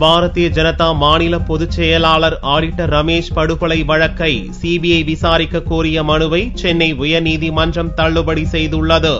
பாரதிய ஜனதா மாநில பொதுச் செயலாளர் ஆடிட்டர் ரமேஷ் படுகொலை வழக்கை சிபிஐ விசாரிக்க கோரிய மனுவை சென்னை உயர்நீதிமன்றம் தள்ளுபடி செய்துள்ளது.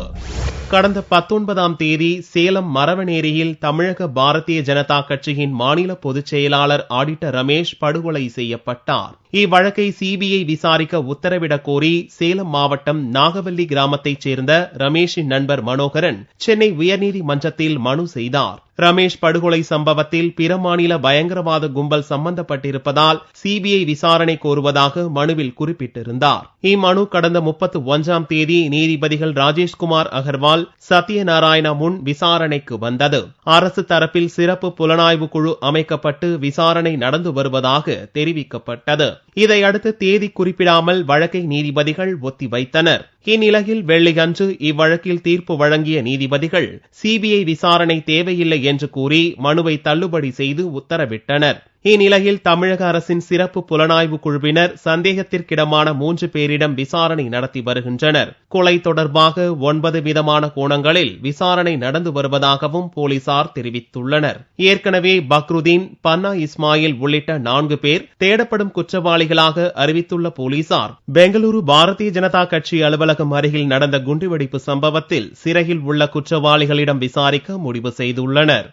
கடந்த 19ஆம் தேதி சேலம் மரவனேரியில் தமிழக பாரதிய ஜனதா கட்சியின் மாநில பொதுச் செயலாளர் ஆடிட்டர் ரமேஷ் படுகொலை செய்யப்பட்டார். இவ்வழக்கை சிபிஐ விசாரிக்க உத்தரவிடக் கோரி சேலம் மாவட்டம் நாகவல்லி கிராமத்தைச் சேர்ந்த ரமேஷின் நண்பர் மனோகரன் சென்னை உயர்நீதிமன்றத்தில் மனு செய்தார். ரமேஷ் படுகொலை சம்பவத்தில் பிற மாநில பயங்கரவாத கும்பல் சம்பந்தப்பட்டிருப்பதால் சிபிஐ விசாரணை கோருவதாக மனுவில் குறிப்பிட்டிருந்தார். இம்மனு கடந்த 31ஆம் தேதி நீதிபதிகள் ராஜேஷ்குமார் அகர்வால், சத்யநாராயணா முன் விசாரணைக்கு வந்தது. அரசு தரப்பில் சிறப்பு புலனாய்வு குழு அமைக்கப்பட்டு விசாரணை நடந்து வருவதாக தெரிவிக்கப்பட்டது. இதையடுத்து தேதி குறிப்பிடாமல் வழக்கை நீதிபதிகள் ஒத்திவைத்தனர். இந்நிலையில் வெள்ளியன்று இவ்வழக்கில் தீர்ப்பு வழங்கிய நீதிபதிகள் சிபிஐ விசாரணை தேவையில்லை என்று கூறி மனுவை தள்ளுபடி செய்து உத்தரவிட்டனர். இந்நிலையில் தமிழக அரசின் சிறப்பு புலனாய்வு குழுவினர் சந்தேகத்திற்கிடமான 3 பேரிடம் விசாரணை நடத்தி வருகின்றனர். கொலை தொடர்பாக 9 விதமான கோணங்களில் விசாரணை நடந்து வருவதாகவும் போலீசார் தெரிவித்துள்ளனர். ஏற்கனவே பக்ருதீன், பன்னா இஸ்மாயில் உள்ளிட்ட 4 பேர் தேடப்படும் குற்றவாளிகளாக அறிவித்துள்ள போலீசார் பெங்களூரு பாரதிய ஜனதா கட்சி அலுவலகம் அருகில் நடந்த குண்டுவெடிப்பு சம்பவத்தில் சிறையில் உள்ள குற்றவாளிகளிடம் விசாரிக்க முடிவு செய்துள்ளனர்.